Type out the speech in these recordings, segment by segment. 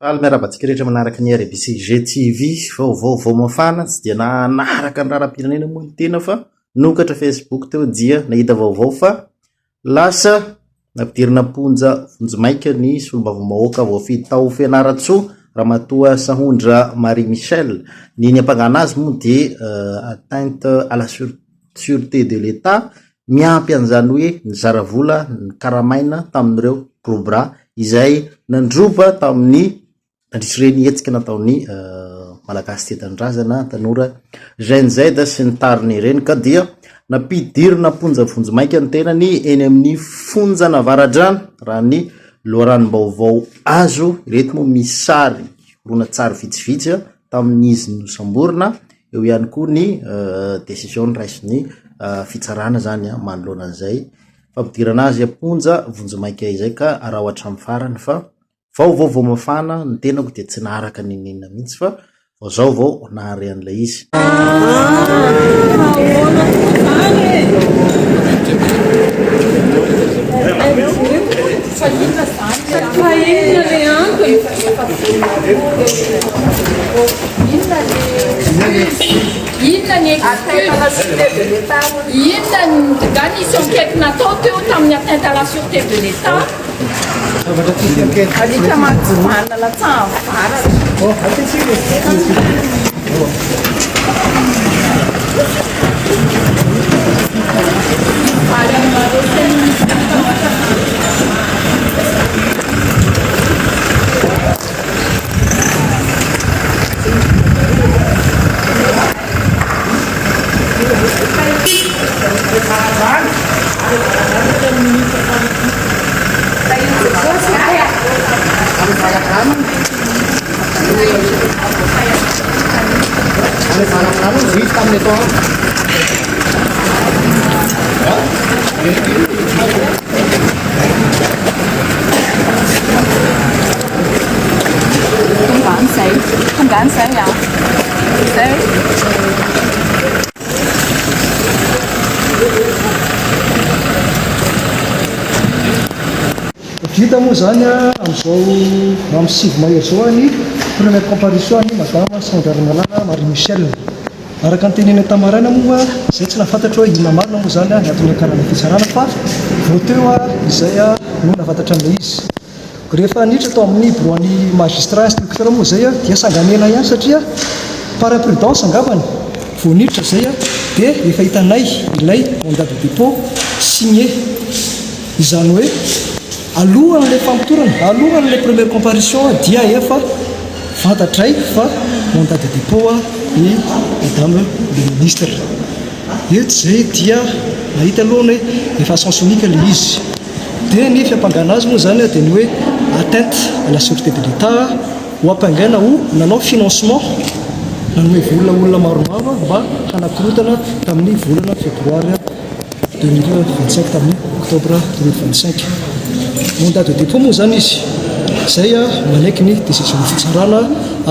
Miarabantsika rehetra manaraka ny RBC GTV vaovao mafana tsy dia nanaraka ny raharam-pirenena moa ny tena fa nokatra Facebook teo dia nahita vaovao fa lasa nampidirina ponja vonjimaika ny solombavambahoaka voafidy tao Fianaratsoa Ramatoa Sahondra Marie Michel ny ampangana azy moa dia atteinte à la sûreté de l'État miampy an'izany hoe nizara vola ny karamaina tamin'ireo Probra izay nandroba tamin'ny nandrisireny hetsika nataon'ny malagasy tetan-drazana tanora Gen Z sy ny tariny ireny ka dia nampidirina ponja vonjimaika ny tenany eny amin'ny fonjana Varadrano raha ny loharanimbaovao azo ireto moa misy sary rona tsara vitsivitsy tamin'izy nosamborina eo ihany koa ny décision raisiny fitsarana zany manoloana an'izay fampidirana azy ponja vonjimaika izay ka raha ohatra amin'ny farany fa vaovao mafana ny tenako dia tsy naharaka ninina mihitsy fa zao vao nahary an'ilay izy inona ny ganisy enquête natao teo tamin'ny atteinte à la sûreté de l'État alika mahatsivana không敢死呀vita moa zany am'izao amin'ny sivy mahery zao any première comparution ny madame Sahondra Marie Michel araka ny teneny tamaraina moa zay tsy nafantatra hoe inona marina moa zany anatin'ny karana fitsarana fa vao teo izay no nafantatra an'ilay izy rehefa niditra tao amin'ny bureau-ny magistrat instructeur moa zay dia sanganena ihany satria par imprudence angambany vao niditra zay dia efa hitanay ilay mandat de dépôt signé izany hoe alohan'ilay fampitorana alohan'ilay première comparution dia efa fantatray fa mandat de dépôt ny madame le ministre eto zay dia nahita alohany hoe efa sens unique ilay izy dia ny fiampangana azy moa zany dia ny hoe atteinte à la sûreté de l'État ho ampangana ho nanao financement nanome vola olona maromaro mba hanakorotana tamin'ny volana févroary 2025 tamin'ny octobre 2025 mandat de dépôt moa zany izy zay manaiky ny décision fitsarana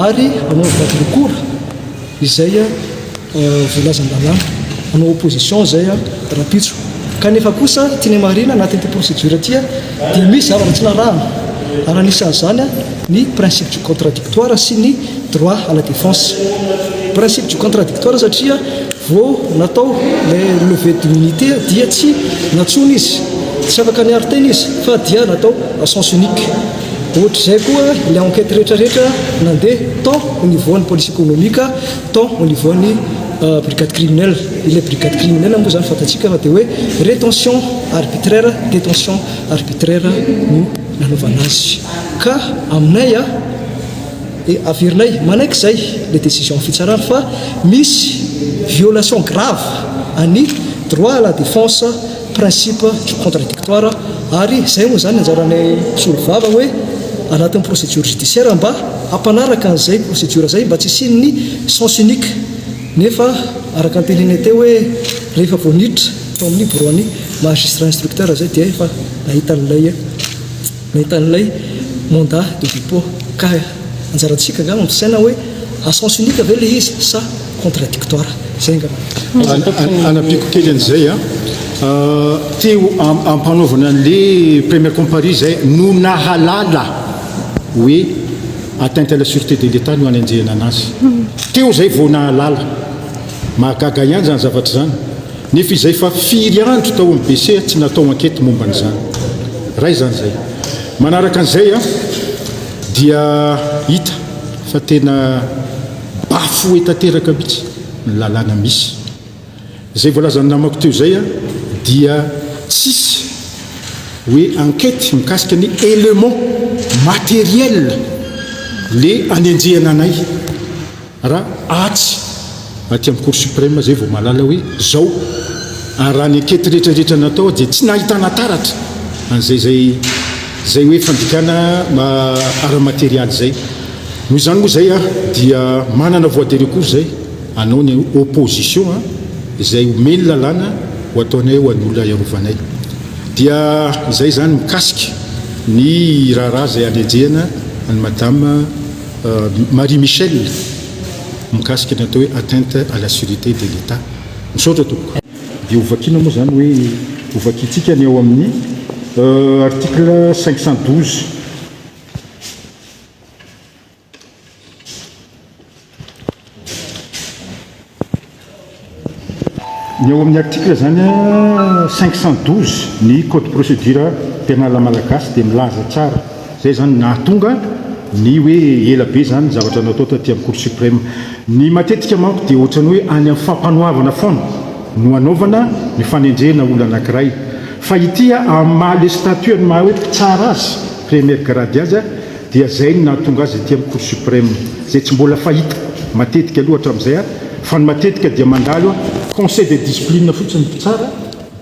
ary anao vote recours izay volazan-dalàna anao opposition zay rapitso kanefa kosa tiany marina anatin'ity procédure ty dia misy zavatra tsy narahana ary anisan'izany ny principe du contradictoire sy ny droit à la défense principe du contradictoire satria vao natao le levée d'immunité dia tsy natsony izy tsy afaka ny arteny izy fa dia natao à sens unique ohatra zay koa ilay enquête rehetrarehetra nandeha tant au niveau ny police économique tant au niveau ny brigade criminelle ilay brigade criminelle moa zany fantatsika fa dia hoe rétention arbitraire détention arbitraire no nanaovana azy ka aminay averinay manaiky zay le décision fitsarana fa misy violation grave any droit à la défense principe du contradictoire ary zay moa zany anjaranay solovava hoe anatin'ny procédure judiciaire mba ampanaraka an'izay procédure zay mba tsy sin'ny sens unique nefa araka nyteneny teo hoe rehefa vao niditra tao amin'ny bureau-ny magistrat instructeur zay dia efa nahita an'ilay mandat de dépôt ka anjarantsika nga mampisaina hoe à sens unique ave le izy sa contradictoire zay nga anapiko kely an'izay teo ampanaovana an'le première compari zay no nahalala hoe atteinte à la sûreté de l'État no anenjehana anazy teo zay vao nahalala mahagaga ihany zany zavatra zany nefa izay fa firy andro tao amin'ny BC tsy natao ankety momba an'izany ray zany zay manaraka an'izay a dia hita fa tena bafo etateraka mihitsy ny lalàna misy zay voalazany namako teo zay a dia tsisy hoe enquête mikasika ny élément matériel le anenjehana anay raha atsy aty amin'ny cour suprême zay vao malala hoe zao ary raha ny enquête rehetrarehetra natao dia tsy nahitana taratra an'izay zay hoe fandikana ara-matériel zay noho izany moa zay a dia manana voie de recours zay anao ny opposition izay omeny lalàna ho ataonay ho an'olona iarovanay dia izay zany mikasika ny raharaha zay anenjehana ny madame Marie Michel mikasika ny atao hoe atteinte à la sûreté de l'État misaotra tompoko dia ovakina moa zany hoe ovakitsika ny ao amin'ny article 512 ny ao amin'ny article zany 512 ny code procédure pénale malagasy dia milaza tsara zay zany nahatonga ny hoe ela be zany zavatra natao taty amin'ny cour suprême ny matetika manko dia ohatrany hoe any amin'ny fampanohavana foana no anaovana ny fanenjehana olona anankiray fa ity amin'ny maha le statut ny maha hoe tsara azy première grade azy dia zay ny nahatonga azy aty amin'ny cour suprême zay tsy mbola fahita matetika aloha hatramin'izay fa ny matetika dia mandalo conseil de discipline fotsiny tsara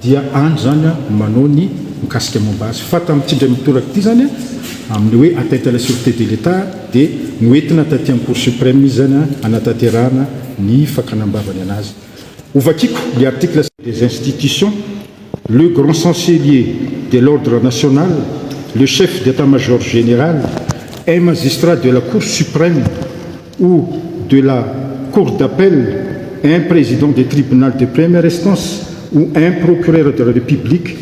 dia andro zany manao ny mikasika momba azy fa tamin'ny tindray mitoraka ity zany amin'ny hoe atteinte à la sûreté de l'État dia noentina taty amin'ny cour suprême izy zany anatanterahana ny fakanambavany anazy ovakiko les articles des institutions le grand chancelier de l'ordre national le chef d'état-major général un magistrat de la cour suprême ou de la cour d'appel un président du tribunal de première instance ou un procureur de la République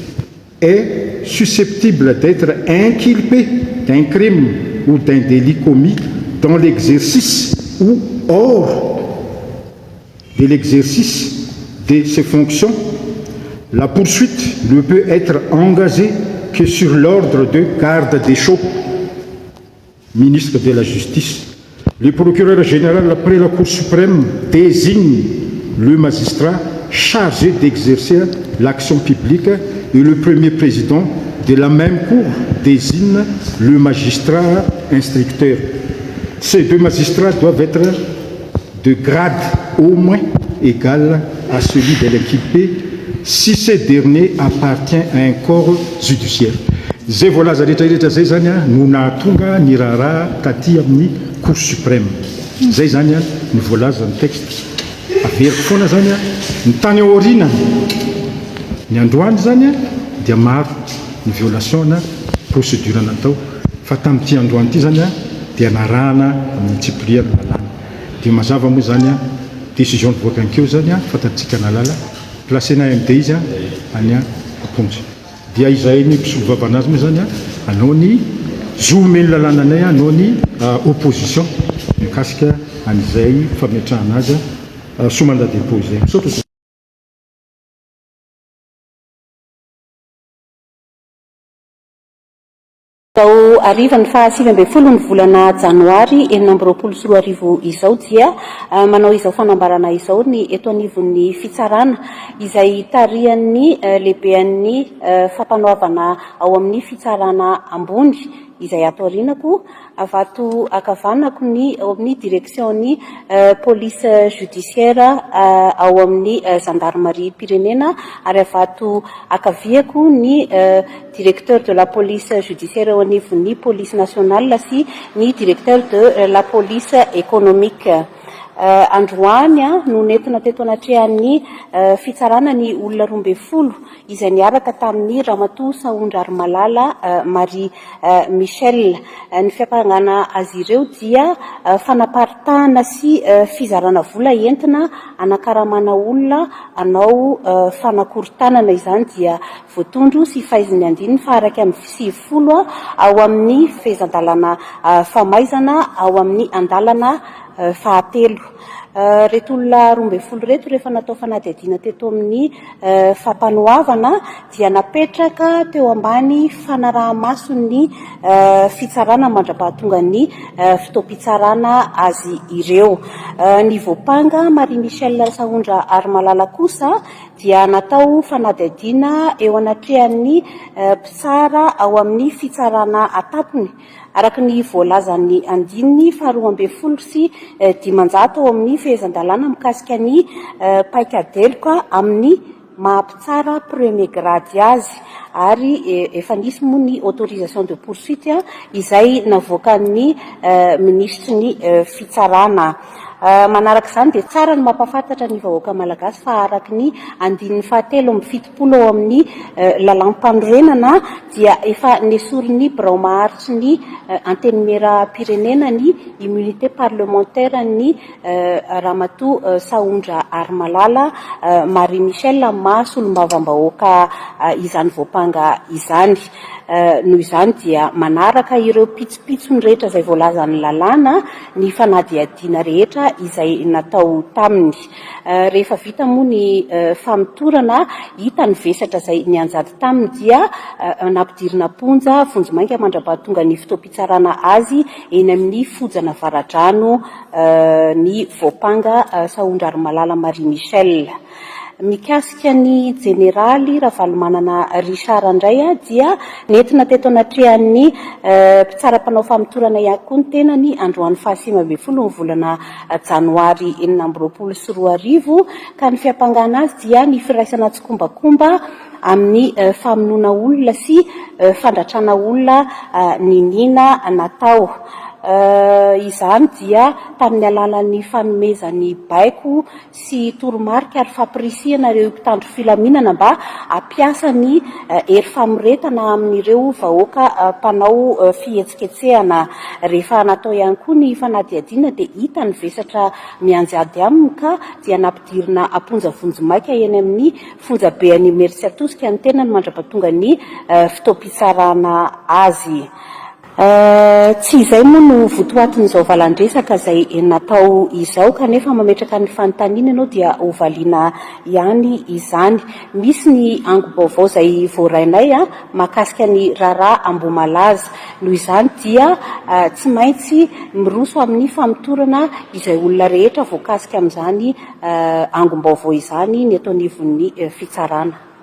est susceptible d'être inculpé d'un crime ou d'un délit commis dans l'exercice ou hors de l'exercice de ses fonctions. La poursuite ne peut être engagée que sur l'ordre de garde des Sceaux, ministre de la Justice. Le procureur général, après la Cour suprême, désigne le magistrat chargé d'exercer l'action publique et le premier président de la même Cour désigne le magistrat instructeur. Ces deux magistrats doivent être de grade au moins égal à celui de l'inculpé si ce dernier appartient à un corps judiciaire. Zay voalaza rehetrarehetra zay zany no nahatonga ny raharaha taty amin'ny Cour suprême. Zay zany ny voalaza ny texte. Averiko foana zany ny tany aoriana ny androany zany dia maro ny violation na procédure natao fa tamin'ity androany ity zany dia narahana amin'ny tsipliana lalàna. Dia mazava moa zany décision nivoaka ankeo zany fatantsika nalala placena MD izy any aponjy. Dia izahay ny mpisolo-vavana azy moa zany anao ny zomeny lalàna anay anao ny opposition mikasika an'izay fametrahana azy sous mandat de dépôt zay. Tao arivany fa 7 ny volana janoary 2024 izao dia manao izao fanambarana izao ny eto anivon'ny fitsarana izay tarihan'ny lehibean'ny fampanohavana ao amin'ny fitsarana ambony izay ato arinako avato akavanako ny ao amin'ny direction-ny police judiciaire ao amin'ny gendarmerie Pyrénéna ary avato akaviako ny directeur de la police judiciaire au niveau police nationale sy ny directeur de la police économique. androany no nentina teto anatrehan'ny fitsarana ny olona 12 izay niaraka tamin'ny ramatoa Saondra Arimalala Marie Michel. Ny fiapangana azy ireo dia fanaparitahana sy fizarana vola entina anakaramana olona anao fanakorontanana. Izany dia voatondro sy fahaizany andininy faharaka amin'ny 20 ao amin'ny fehezan-dalana famaizana ao amin'ny andalana fahatelo. Reto olona 12 reto rehefa natao fanadihadiana teto amin'ny fampanoavana dia napetraka teo ambany fanaraha-mason'ny fitsarana mandrapahatonga ny fitoam-pitsarana azy ireo. Ny voapanga Marie Michel Saondra Arimalala kosa dia natao fanadihadiana eo anatrehan'ny mpitsara ao amin'ny fitsarana atapony araka ny voalazan'ny andininy faharoa ambin'ny folo sy dimanjato ao amin'ny fehezan-dalàna mikasika ny paikadeloka amin'ny mahampitsara premier grade azy, ary efa nisy moa ny autorisation de poursuite izay navoakan'ny ministry ny fitsarana. Manaraka izany dia tsara ny mampafantatra ny vahoaka malagasy fa araky ny andininy fahatelo amin'ny fitopolo ao amin'ny lalam-panorenana dia efa nesorin'ny birao maharitsy ny antenimera-pirenena ny immunité parlementaire ny ramatoa Saondra Arimalala Marie Michel mahasolombavambahoaka izany voapanga izany. Noho izany dia manaraka ireo pitsopitsony rehetra izay voalazan'ny lalàna ny fanadihadiana rehetra izay natao taminy. Rehefa vita moa ny famitorana, hita ny vesatra izay nianjady taminy dia nampidirina ponja vonjimainga mandrapahatonga ny fitoam-pitsarana azy eny amin'ny fojana Varadrano ny voapanga Saondra Arimalala Marie Michel. Mikasika ny jeneraly Ravalomanana Richard indray dia nentina teto anatrehan'ny mpitsaram-panao famitorana ihany koa ny tenany androany 15 ny volana janoary 2024 ka ny fiapangana azy dia ny firaisana tsikombakomba amin'ny famonoana olona sy fandratrana olona ninina natao. Izany dia tamin'ny alalan'ny fanomezan'ny baiko sy toromarika ary fampirisihana ireo mpitandro filaminana mba ampiasa ny hery famoretana amin'ireo vahoaka mpanao fihetsiketsehana. Rehefa natao ihany koa ny fanadihadiana dia hita ny vesatra mianjady aminy ka dia nampidirina aponja vonjimaika eny amin'ny fonjabe any Mertsy Atosika ny tenany mandrapahatonga ny fitoam-pitsarana azy. Tsy izay moa no votoatin'izao valandresaka izay natao izao kanefa mametraka ny fanontaniana ianao dia hovaliana ihany izany. Misy ny ango-baovao izay voarainay mahakasika ny raharaha Ambomalaza. Noho izany dia tsy maintsy miroso amin'ny famitorana izay olona rehetra voakasika amin'izany angom-baovao izany ny eto anivon'ny fitsarana.